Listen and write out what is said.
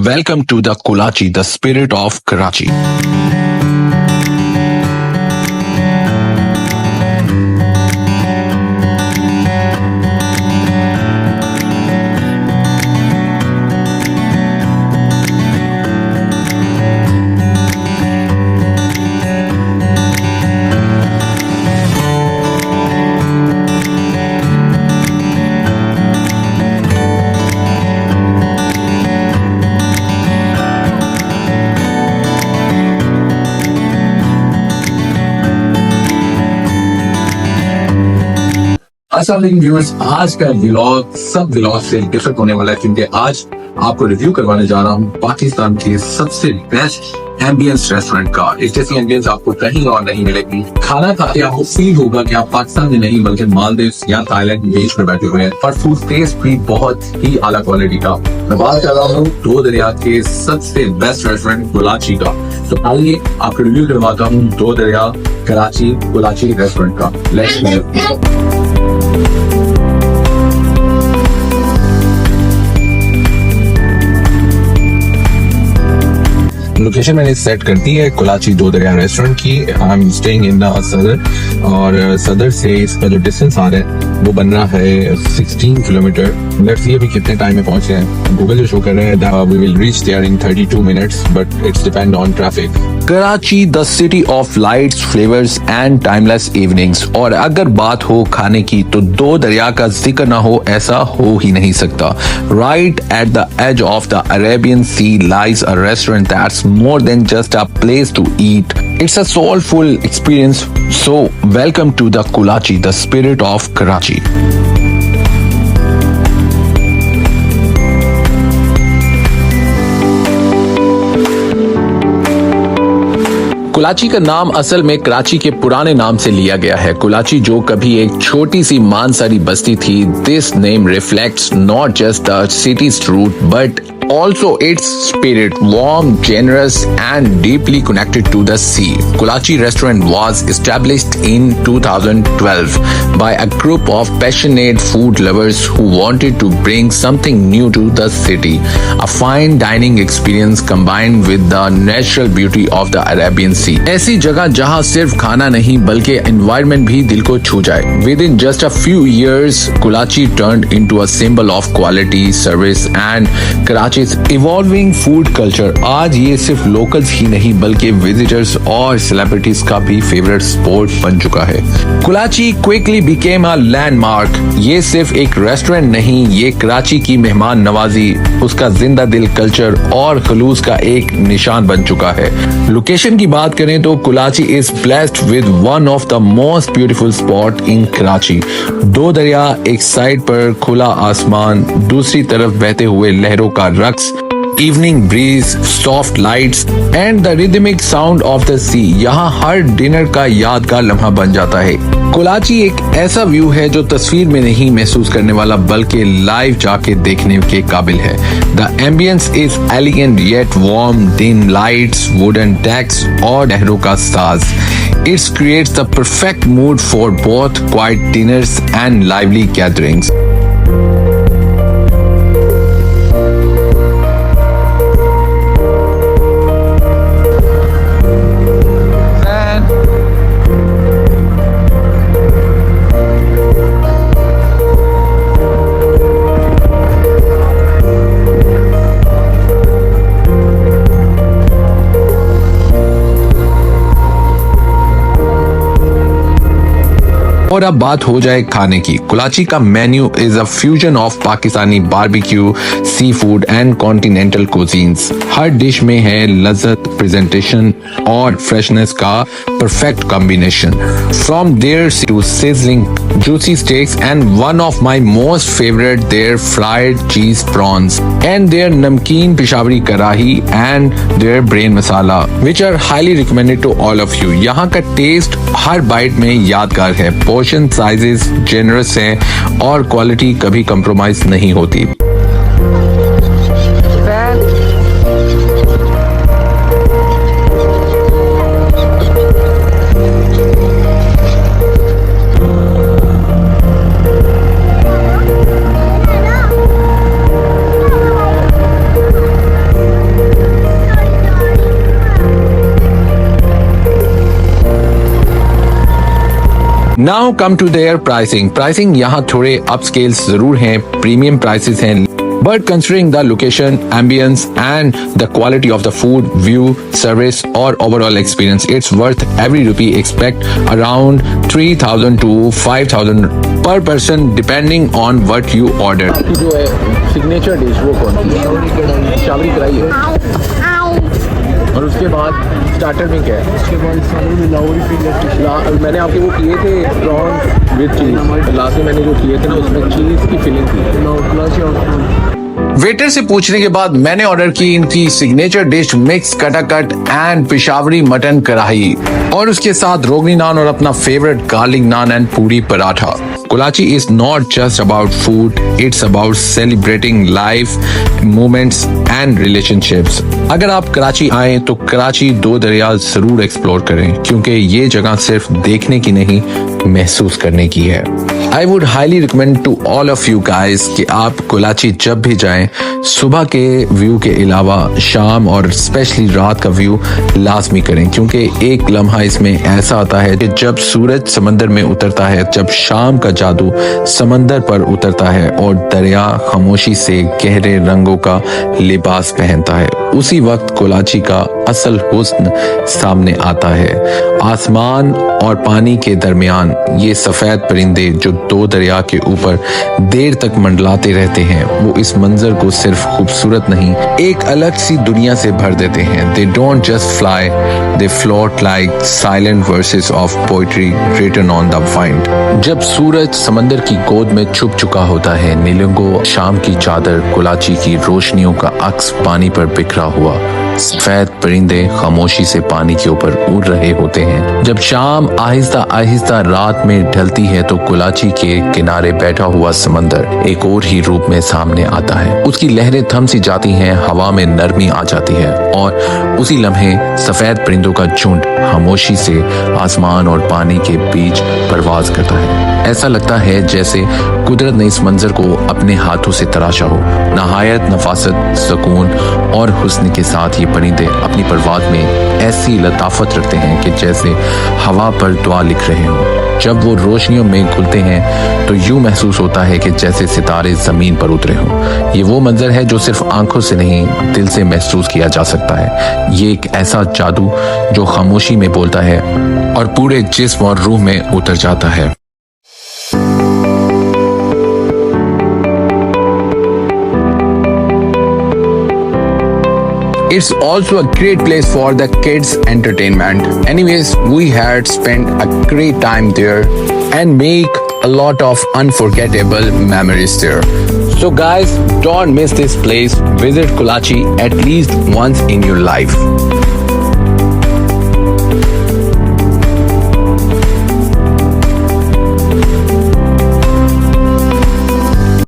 Welcome to the Kulachi, the spirit of Karachi. अस्सलाम वालेकुम viewers, आज का व्लॉग सब व्लॉग से डिफरेंट होने वाला है क्योंकि आज आपको रिव्यू करवाने जा रहा हूँ पाकिस्तान के सबसे बेस्ट एम्बियंस रेस्टोरेंट का। इस जैसी एम्बियंस आपको कहीं और नहीं मिलेगी। खाना खा के आपको फील होगा कि आप पाकिस्तान में नहीं बल्कि मालदीव्स या थाईलैंड बीच में बैठे हुए हैं। और फूड टेस्ट भी बहुत ही आला क्वालिटी का। मैं बात कर रहा हूँ दो दरिया के सबसे बेस्ट रेस्टोरेंट कुलाची का। तो आइए आपको रिव्यू करवाता हूँ दो दरिया कराची कुलाची रेस्टोरेंट का। लेट्स लोकेशन मैंने सेट कर दी है कुलाची दो दरिया रेस्टोरेंट की। आई एम स्टेइंग इन सदर और सदर से इसका जो डिस्टेंस आ रहा है वो बन रहा है 16 किलोमीटर। लेट्स सी अभी कितने टाइम में पहुंचे हैं। गूगल जो शो कर रहे हैं we will reach there in 32 minutes but it's depend on traffic. Karachi the city of lights, flavours and timeless evenings. और अगर बात हो खाने की तो दो दरिया का जिक्र ना हो ऐसा हो ही नहीं सकता। Right at the edge of the Arabian sea lies a restaurant that's more than just a place to eat. It's a soulful experience. So, welcome to the Kulachi, the spirit of Karachi. कुलाची का नाम असल में कराची के पुराने नाम से लिया गया है। कुलाची जो कभी एक छोटी सी मांसाहारी बस्ती थी। This name reflects not just the city's root but also its spirit, warm, generous and deeply connected to the sea. Kulachi restaurant was established in 2012 by a group of passionate food lovers who wanted to bring something new to the city. A fine dining experience combined with the natural beauty of the Arabian Sea. ऐसी जगह जहां सिर्फ खाना नहीं बल्कि environment भी दिल को छू जाए। Within just a few years, Kulachi turned into a symbol of quality, service and Karachi evolving food culture. आज ये सिर्फ लोकल्स ही नहीं बल्कि विजिटर्स और सेलिब्रिटीज का भी फेवरेट स्पॉट बन चुका है। कुलाची क्विकली बिकेम अ लैंडमार्क। ये सिर्फ एक रेस्टोरेंट नहीं, ये कराची की मेहमान नवाजी, उसका जिंदा दिल कल्चर और खलूस का एक निशान बन चुका है। लोकेशन की बात करें तो कुलाची is blessed with one of the most beautiful spot in Karachi. दो दरिया, एक साइड पर खुला आसमान, दूसरी तरफ बहते हुए लहरों का रक्स, evening breeze, soft lights and the rhythmic sound of the sea. यहाँ हर डिनर का यादगार लम्हा बन जाता है। कुलाची एक ऐसा व्यू है जो तस्वीर में नहीं महसूस करने वाला बल्कि लाइव जाके देखने के काबिल है। The ambience is elegant yet warm, dim lights, wooden decks और लहरों का साज। It creates the perfect mood for both quiet dinners and lively gatherings. और अब बात हो जाए खाने की। कुलाची का menu is a fusion of Pakistani barbecue, seafood and continental cuisines. हर डिश में है लज्जत, प्रेजेंटेशन और फ्रेशनेस का perfect combination. From there to sizzling juicy steaks and one of my most favorite their fried cheese prawns and their namkeen Peshawari karahi and their brain masala which are highly recommended to all of you. यहाँ का test हर bite में यादगार है। Portion sizes generous हैं और quality कभी compromise नहीं होती। Now come to their pricing यहाँ थोड़े अपस्केल्स जरूर हैं, प्रीमियम प्राइसेस हैं, but considering the location, ambience and the quality of the food, view, service or overall experience, it's worth every rupee. Expect around 3,000 to 5,000 per person depending on what you order. जो है signature dish वो कौन सी है? चावरी कढ़ाई है। और उसके बाद स्टार्टर में क्या है? उसके बाद मैंने आपके वो किए थे प्रॉन विद चीज, लास्ट में मैंने जो किए थे ना उसमें चीज की फिलिंग थी। वेटर से पूछने के बाद मैंने ऑर्डर की इनकी signature dish mix katakat and Peshawari mutton karahi और उसके साथ रोगनी नान और अपना फेवरेट गार्लिक नान एंड पूरी paratha. Kolachi is not just about food, it's about celebrating life, moments and relationships. अगर आप कराची आए तो कराची दो दरिया जरूर एक्सप्लोर करें क्योंकि ये जगह सिर्फ देखने की नहीं महसूस करने की है। I would highly recommend to all of you guys कि आप कोलाची जब भी जाएं सुबह के व्यू के अलावा शाम और स्पेशली रात का व्यू लाजमी करें क्योंकि एक लम्हा इसमें ऐसा आता है कि जब सूरज समंदर में उतरता है, जब शाम का जादू समंदर पर उतरता है और दरिया खामोशी से गहरे रंगों का लिबास पहनता है, उसी वक्त कोलाची का असल हुस्न सामने आता है। आसमान और पानी के दरमियान ये सफेद परिंदे जो दो दरिया के ऊपर देर तक मंडलाते रहते हैं, वो इस मंजर को सिर्फ खूबसूरत नहीं एक अलग सी दुनिया से भर देते हैं। They don't just fly, they float like silent verses of poetry written on the wind. जब सूरज समंदर की गोद में छुप चुका होता है, नीलंगो शाम की चादर कोलाची की रोशनियों का अक्स पानी पर बिखरा हुआ, सफेद परिंदे खामोशी से पानी के ऊपर उड़ रहे होते हैं। जब शाम आहिस्ता आहिस्ता रात में ढलती है तो कोलाची के किनारे बैठा हुआ समंदर एक और ही रूप में सामने आता है। उसकी लहरें थम सी जाती हैं, हवा में नरमी आ जाती है और उसी लम्हे सफेद परिंदों का झुंड खामोशी से आसमान और पानी के बीच परवाज करता है। ऐसा लगता है जैसे कुदरत ने इस मंजर को अपने हाथों से तराशा हो। नहायत नफासत, सुकून और हुस्न के साथ ये परिंदे अपनी परवाज में ऐसी लताफत रखते हैं कि जैसे हवा पर दुआ लिख रहे हों। जब वो रोशनियों में खुलते हैं तो यूं महसूस होता है कि जैसे सितारे जमीन पर उतरे हों। ये वो मंजर है जो सिर्फ आंखों से नहीं दिल से महसूस किया जा सकता है। ये एक ऐसा जादू जो खामोशी में बोलता है और पूरे जिस्म और रूह में उतर जाता है। It's also a great place for the kids' entertainment. Anyways, we had spent a great time there and make a lot of unforgettable memories there. So guys, don't miss this place. Visit Kolachi at least once in your life.